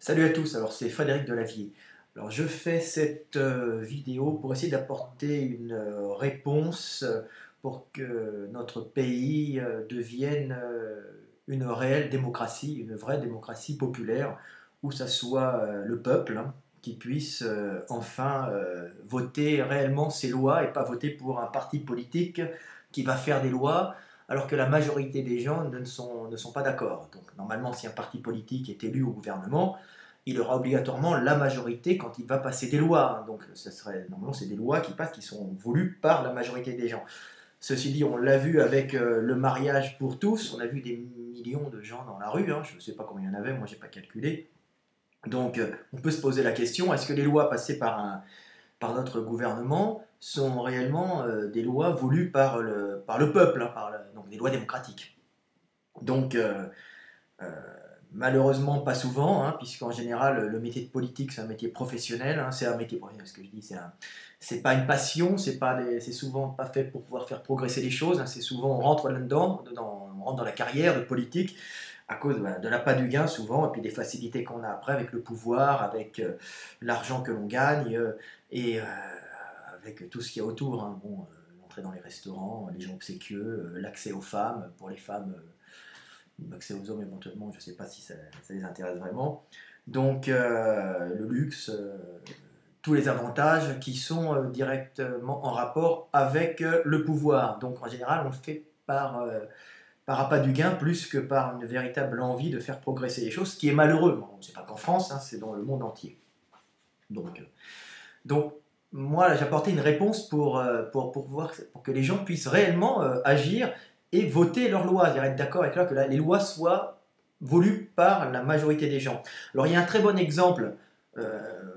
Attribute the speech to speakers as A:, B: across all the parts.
A: Salut à tous, alors c'est Frédéric Delavier. Alors je fais cette vidéo pour essayer d'apporter une réponse pour que notre pays devienne une réelle démocratie, une vraie démocratie populaire, où ça soit le peuple qui puisse enfin voter réellement ses lois et pas voter pour un parti politique qui va faire des lois alors que la majorité des gens ne sont pas d'accord. Donc normalement si un parti politique est élu au gouvernement, il aura obligatoirement la majorité quand il va passer des lois. Donc, normalement, c'est des lois qui passent, qui sont voulues par la majorité des gens. Ceci dit, on l'a vu avec le mariage pour tous, on a vu des millions de gens dans la rue, hein, je ne sais pas combien il y en avait, moi j'ai pas calculé. Donc, on peut se poser la question, est-ce que les lois passées par notre gouvernement sont réellement des lois voulues par le peuple, hein, donc des lois démocratiques. Donc, euh, malheureusement, pas souvent, hein, puisqu'en général, le métier de politique, c'est un métier professionnel. Hein, c'est un métier professionnel, ce que je dis, c'est pas une passion, c'est souvent pas fait pour pouvoir faire progresser les choses. Hein, c'est souvent, on rentre là-dedans, on rentre dans la carrière de politique à cause de l'appât du gain, souvent, et puis des facilités qu'on a après avec le pouvoir, avec l'argent que l'on gagne, et avec tout ce qu'il y a autour. Hein. Bon, l'entrée dans les restaurants, les gens obséquieux, l'accès aux femmes, pour les femmes. L'accès aux hommes éventuellement, je ne sais pas si ça les intéresse vraiment. Donc le luxe, tous les avantages qui sont directement en rapport avec le pouvoir. Donc en général, on le fait par appât du gain plus que par une véritable envie de faire progresser les choses, ce qui est malheureux. Bon, c'est pas qu'en France, hein, c'est dans le monde entier. Donc, donc moi, j'ai apporté une réponse pour que les gens puissent réellement agir et voter leurs lois, c'est-à-dire être d'accord avec là que les lois soient voulues par la majorité des gens. Alors il y a un très bon exemple,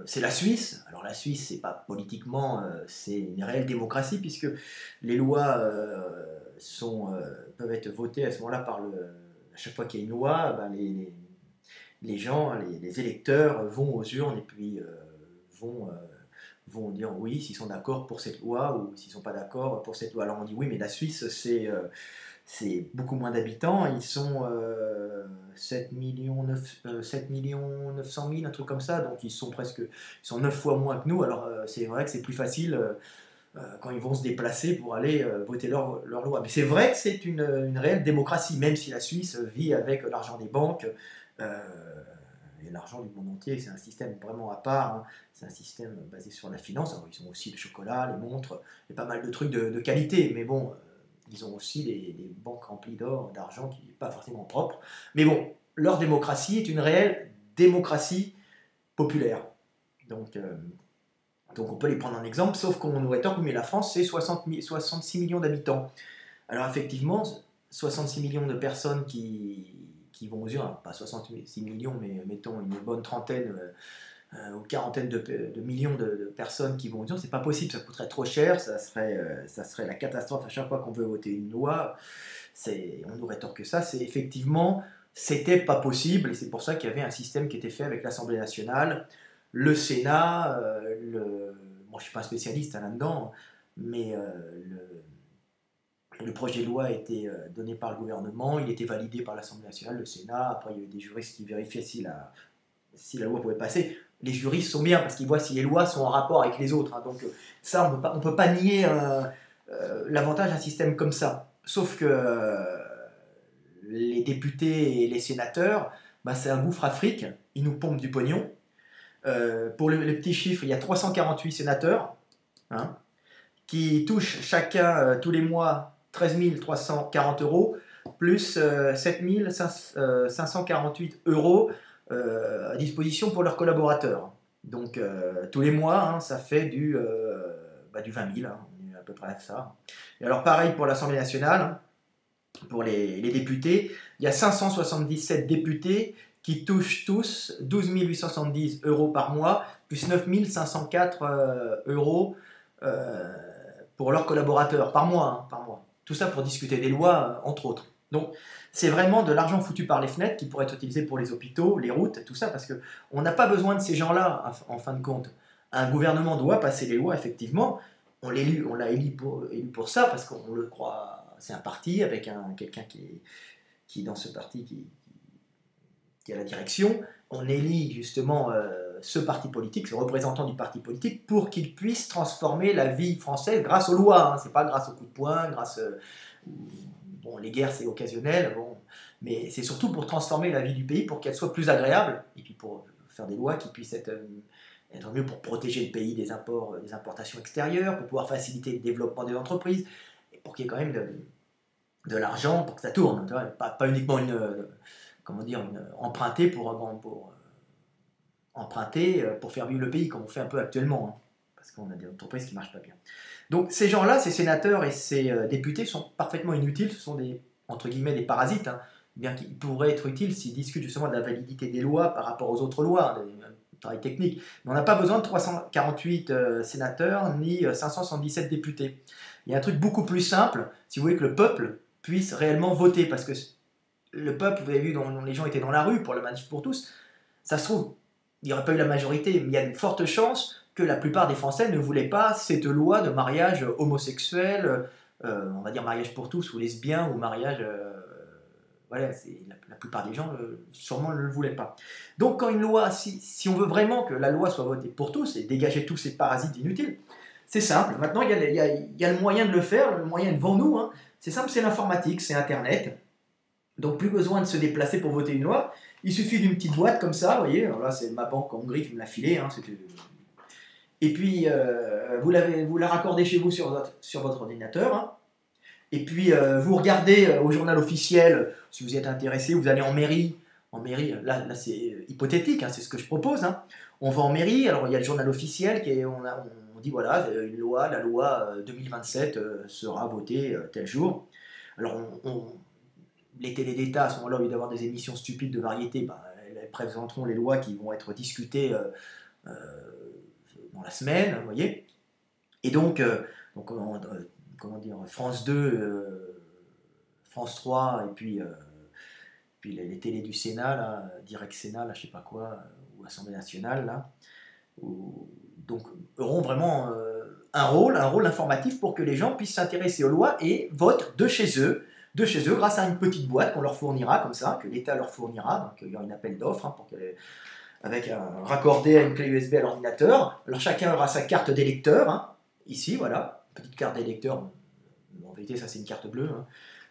A: c'est la Suisse. Alors la Suisse, c'est pas politiquement, c'est une réelle démocratie puisque les lois peuvent être votées à ce moment-là à chaque fois qu'il y a une loi, ben, les gens, les électeurs vont aux urnes et puis vont vont dire oui s'ils sont d'accord pour cette loi ou s'ils ne sont pas d'accord pour cette loi. Alors on dit oui, mais la Suisse, c'est beaucoup moins d'habitants, ils sont 7 millions, 7 millions 900 000, un truc comme ça, donc ils sont 9 fois moins que nous, alors c'est vrai que c'est plus facile quand ils vont se déplacer pour aller voter leur loi. Mais c'est vrai que c'est une réelle démocratie, même si la Suisse vit avec l'argent des banques, euh, et l'argent du monde entier, c'est un système vraiment à part, hein. C'est un système basé sur la finance. Alors, ils ont aussi le chocolat, les montres, et pas mal de trucs de qualité, mais bon, ils ont aussi des banques remplies d'or, d'argent qui n'est pas forcément propre. Mais bon, leur démocratie est une réelle démocratie populaire. Donc, donc on peut les prendre en exemple, sauf qu'on aurait tort, mais la France, c'est 66 millions d'habitants. Alors effectivement, 66 millions de personnes qui vont aux urnes, alors pas 66 millions, mais mettons une bonne trentaine ou quarantaine de millions de personnes qui vont aux urnes, c'est pas possible, ça coûterait trop cher, ça serait la catastrophe à chaque fois qu'on veut voter une loi. On aurait tort que ça, c'est effectivement, c'était pas possible, et c'est pour ça qu'il y avait un système qui était fait avec l'Assemblée nationale, le Sénat, moi je suis pas un spécialiste hein, là-dedans, mais le projet de loi a été donné par le gouvernement, il était validé par l'Assemblée nationale, le Sénat, après il y avait des juristes qui vérifiaient si la loi pouvait passer. Les juristes sont bien parce qu'ils voient si les lois sont en rapport avec les autres, hein. Donc ça, on peut pas nier l'avantage d'un système comme ça. Sauf que les députés et les sénateurs, bah, c'est un gouffre à fric, ils nous pompent du pognon. Pour les petits chiffres, il y a 348 sénateurs, hein, qui touchent chacun tous les mois 13 340 euros, plus 7 548 euros à disposition pour leurs collaborateurs. Donc tous les mois, hein, ça fait du 20 000, hein, on est à peu près à ça. Et alors pareil pour l'Assemblée nationale, pour les députés, il y a 577 députés qui touchent tous 12 870 euros par mois, plus 9 504 euros pour leurs collaborateurs, par mois, hein, par mois. Tout ça pour discuter des lois, entre autres. Donc, c'est vraiment de l'argent foutu par les fenêtres qui pourrait être utilisé pour les hôpitaux, les routes, tout ça, parce qu'on n'a pas besoin de ces gens-là, en fin de compte. Un gouvernement doit passer les lois, effectivement. On l'a élu pour ça, parce qu'on le croit, c'est un parti avec quelqu'un qui est dans ce parti, qui est à la direction, on élit justement ce parti politique, ce représentant du parti politique, pour qu'il puisse transformer la vie française grâce aux lois. Hein. C'est pas grâce aux coups de poing, grâce... bon, les guerres, c'est occasionnel, bon, mais c'est surtout pour transformer la vie du pays, pour qu'elle soit plus agréable, et puis pour faire des lois qui puissent être mieux pour protéger le pays des imports, des importations extérieures, pour pouvoir faciliter le développement des entreprises, et pour qu'il y ait quand même de l'argent pour que ça tourne. Tu vois, pas uniquement emprunter emprunter pour faire vivre le pays, comme on fait un peu actuellement, hein, parce qu'on a des entreprises qui ne marchent pas bien. Donc ces gens-là, ces sénateurs et ces députés sont parfaitement inutiles, ce sont des, entre guillemets, des parasites, hein, bien qu'ils pourraient être utiles s'ils discutent justement de la validité des lois par rapport aux autres lois, un travail technique. Mais on n'a pas besoin de 348 sénateurs ni 577 députés. Il y a un truc beaucoup plus simple, si vous voulez que le peuple puisse réellement voter, parce que le peuple, vous avez vu, dont les gens étaient dans la rue pour le manif pour tous, ça se trouve, il n'y aurait pas eu la majorité, mais il y a de fortes chances que la plupart des Français ne voulaient pas cette loi de mariage homosexuel, on va dire mariage pour tous, ou lesbien, ou mariage... voilà, la plupart des gens sûrement ne le voulaient pas. Donc quand une loi, si on veut vraiment que la loi soit votée pour tous et dégager tous ces parasites inutiles, c'est simple. Maintenant, il y a le moyen de le faire, le moyen devant nous. Hein. C'est simple, c'est l'informatique, c'est Internet. Donc plus besoin de se déplacer pour voter une loi. Il suffit d'une petite boîte comme ça, vous voyez. Alors là, c'est ma banque en Hongrie qui me l'a filé. Hein, et puis, vous la raccordez chez vous sur votre ordinateur. Hein. Et puis, vous regardez au journal officiel, si vous y êtes intéressé, vous allez en mairie. En mairie, là c'est hypothétique, hein, c'est ce que je propose. Hein. On va en mairie, alors il y a le journal officiel, on dit voilà, la loi 2027 sera votée tel jour. Alors, les télés d'État, à ce moment-là, au lieu d'avoir des émissions stupides de variété, elles présenteront les lois qui vont être discutées dans la semaine, vous voyez. Et donc comment dire, France 2, France 3, et puis les télés du Sénat, là, Direct Sénat, là, je sais pas quoi, ou Assemblée nationale, là, donc auront vraiment un rôle informatif pour que les gens puissent s'intéresser aux lois et votent de chez eux, grâce à une petite boîte qu'on leur fournira comme ça, que l'État leur fournira, donc il y aura une appel d'offres hein, avec raccordé à une clé USB à l'ordinateur. Alors chacun aura sa carte d'électeur, hein, ici, voilà, petite carte d'électeur, en vérité ça c'est une carte bleue, hein.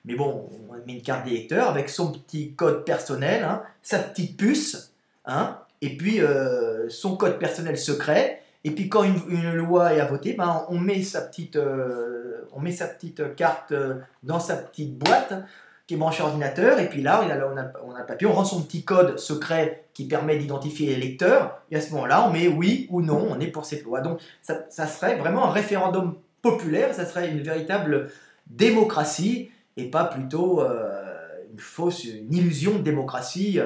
A: Mais bon, on met une carte d'électeur avec son petit code personnel, hein, sa petite puce, hein, et puis son code personnel secret. Et puis quand une loi est à voter, ben, on met sa petite carte dans sa petite boîte qui est branchée à l'ordinateur. Et puis là, on a le papier, on rend son petit code secret qui permet d'identifier les lecteurs. Et à ce moment-là, on met oui ou non, on est pour cette loi. Donc ça serait vraiment un référendum populaire, ça serait une véritable démocratie et pas plutôt une illusion de démocratie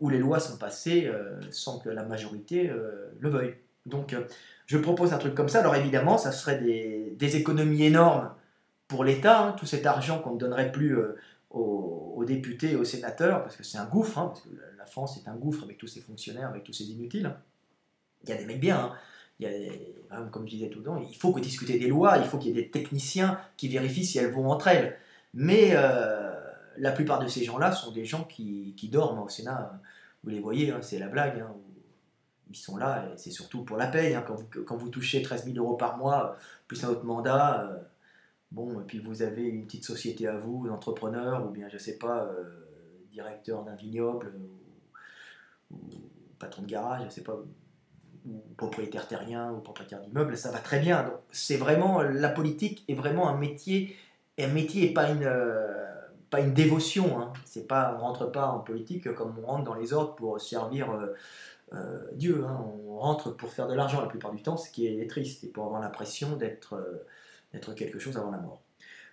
A: où les lois sont passées sans que la majorité le veuille. Donc je propose un truc comme ça. Alors évidemment, ça serait des économies énormes pour l'État, hein, tout cet argent qu'on ne donnerait plus aux députés et aux sénateurs, parce que c'est un gouffre, hein, parce que la France est un gouffre avec tous ses fonctionnaires, avec tous ses inutiles. Hein. Il y a des mecs bien, hein. Comme je disais tout le temps, il faut que discuter des lois, il faut qu'il y ait des techniciens qui vérifient si elles vont entre elles. Mais la plupart de ces gens-là sont des gens qui dorment au Sénat. Vous les voyez, hein, c'est la blague. Hein, ils sont là, et c'est surtout pour la paye. Hein, quand vous touchez 13 000 euros par mois, plus un autre mandat, bon, et puis vous avez une petite société à vous, d'entrepreneur, ou bien, je sais pas, directeur d'un vignoble, ou patron de garage, je sais pas, ou propriétaire terrien, ou propriétaire d'immeuble, ça va très bien. Donc, c'est vraiment, la politique est vraiment un métier et pas une dévotion. Hein. C'est pas, on rentre pas en politique comme on rentre dans les ordres pour servir Dieu. Hein. On rentre pour faire de l'argent la plupart du temps, ce qui est triste, et pour avoir l'impression d'être quelque chose avant la mort.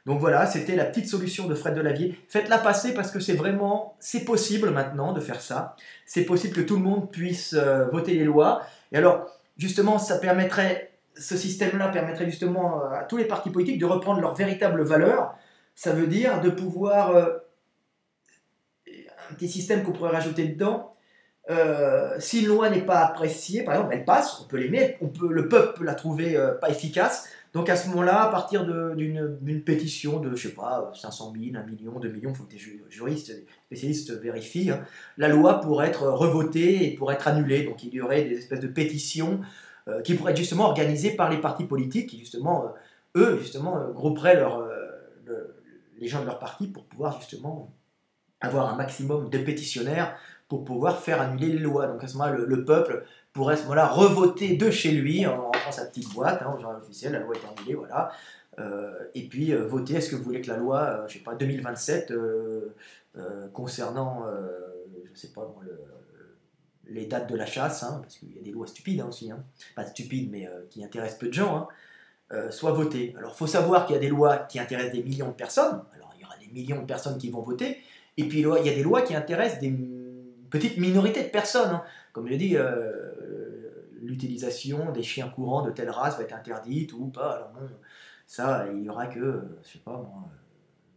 A: Donc voilà, c'était la petite solution de Fred Delavier. Faites-la passer parce que c'est possible maintenant de faire ça. C'est possible que tout le monde puisse voter les lois. Et alors, justement, ce système-là permettrait justement à tous les partis politiques de reprendre leur véritable valeur. Ça veut dire de pouvoir, un petit système qu'on pourrait rajouter dedans, Si une loi n'est pas appréciée, par exemple, elle passe, on peut l'aimer, le peuple peut la trouver pas efficace. Donc à ce moment-là, à partir d'une pétition de, je sais pas, 500 000, 1 million, 2 millions, il faut que des juristes, des spécialistes vérifient, hein, la loi pourrait être revotée et pourrait être annulée. Donc il y aurait des espèces de pétitions qui pourraient être justement organisées par les partis politiques qui, justement, eux, justement, grouperaient les gens de leur parti pour pouvoir, justement, avoir un maximum de pétitionnaires pour pouvoir faire annuler les lois. Donc à ce moment-là, le peuple pourrait à ce moment-là revoter de chez lui en rentrant sa petite boîte, hein, au journal officiel, la loi est annulée, voilà. Et puis voter, est-ce que vous voulez que la loi, je sais pas, 2027, concernant, je sais pas, bon, les dates de la chasse, hein, parce qu'il y a des lois stupides hein, aussi, hein, pas stupides, mais qui intéressent peu de gens, hein, soit votées. Alors il faut savoir qu'il y a des lois qui intéressent des millions de personnes, alors il y aura des millions de personnes qui vont voter, et puis il y a des lois qui intéressent des petites minorités de personnes. Hein. Comme je l'ai dit, l'utilisation des chiens courants de telle race va être interdite ou pas. Alors bon, ça, il n'y aura que, je sais pas, moi,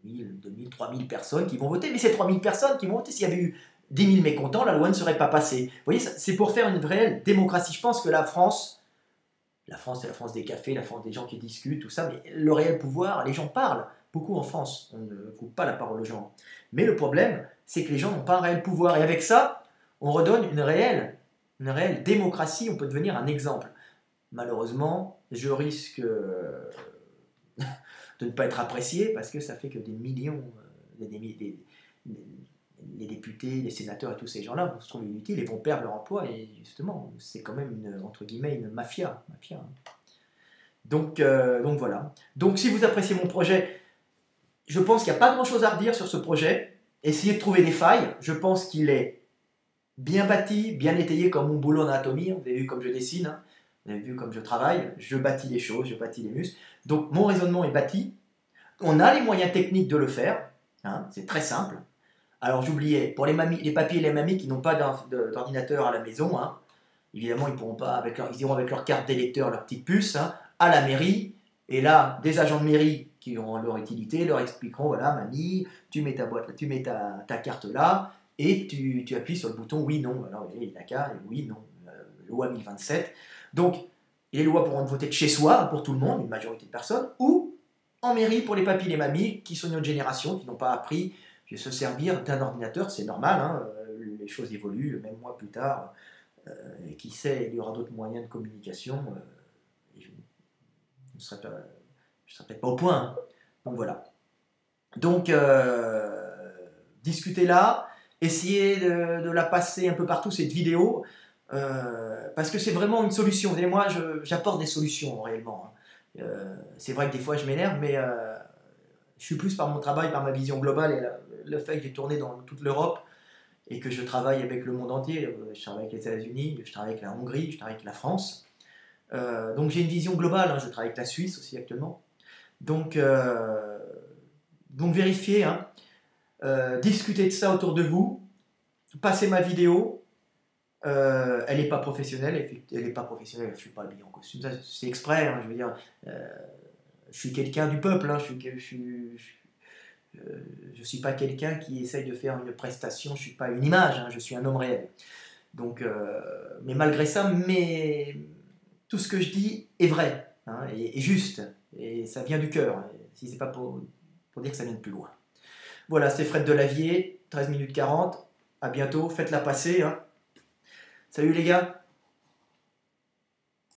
A: 1000, 2000, 3000 personnes qui vont voter. Mais ces 3000 personnes qui vont voter, s'il y avait eu 10 000 mécontents, la loi ne serait pas passée. Vous voyez, c'est pour faire une réelle démocratie. Je pense que la France, c'est la France des cafés, la France des gens qui discutent, tout ça, mais le réel pouvoir, les gens parlent beaucoup en France. On ne coupe pas la parole aux gens. Mais le problème, c'est que les gens n'ont pas un réel pouvoir. Et avec ça, on redonne une réelle démocratie. On peut devenir un exemple. Malheureusement, je risque de ne pas être apprécié parce que ça fait que des millions, les députés, les sénateurs et tous ces gens-là vont se trouver inutiles et vont perdre leur emploi. Et justement, c'est quand même entre guillemets, une mafia. Hein. Donc voilà. Donc si vous appréciez mon projet, je pense qu'il n'y a pas grand-chose à redire sur ce projet. Essayez de trouver des failles. Je pense qu'il est bien bâti, bien étayé comme mon boulot en anatomie. Vous avez vu comme je dessine, hein. Vous avez vu comme je travaille. Je bâtis les choses, je bâtis les muscles. Donc mon raisonnement est bâti. On a les moyens techniques de le faire. Hein. C'est très simple. Alors j'oubliais, pour les papiers et les mamies qui n'ont pas d'ordinateur à la maison, hein, évidemment ils pourront pas, ils iront avec leur carte d'électeur, leur petite puce, hein, à la mairie. Et là, des agents de mairie qui auront leur utilité leur expliqueront, voilà, mamie, tu mets ta boîte, tu mets ta carte là, et tu appuies sur le bouton oui, non. Alors il y a la carte, oui, non, loi 1027. Donc les lois pourront être votées de chez soi pour tout le monde, une majorité de personnes, ou en mairie pour les papis et les mamies qui sont de notre génération, qui n'ont pas appris à se servir d'un ordinateur, c'est normal, hein, les choses évoluent, même moi plus tard, et qui sait, il y aura d'autres moyens de communication, et je ne serai peut-être pas au point. Hein. Donc voilà. Donc, discutez là, essayez de la passer un peu partout, cette vidéo, parce que c'est vraiment une solution. Vous savez, moi, j'apporte des solutions, réellement. Hein. C'est vrai que des fois, je m'énerve, mais je suis plus par mon travail, par ma vision globale, et le fait que j'ai tourné dans toute l'Europe, et que je travaille avec le monde entier. Je travaille avec les États-Unis, je travaille avec la Hongrie, je travaille avec la France. Donc j'ai une vision globale, hein. Je travaille avec la Suisse aussi actuellement. Donc vérifiez, hein. Discutez de ça autour de vous, passez ma vidéo. Elle n'est pas professionnelle, je ne suis pas habillé en costume, c'est exprès, hein, je veux dire, je suis quelqu'un du peuple, hein, je suis pas quelqu'un qui essaye de faire une prestation, je suis pas une image, hein, je suis un homme réel. Donc, mais malgré ça, tout ce que je dis est vrai, hein, et juste, et ça vient du cœur, hein, si c'est pas pour dire que ça vient de plus loin. Voilà, c'est Fred Delavier, 13 minutes 40, à bientôt, faites-la passer. Hein. Salut les gars!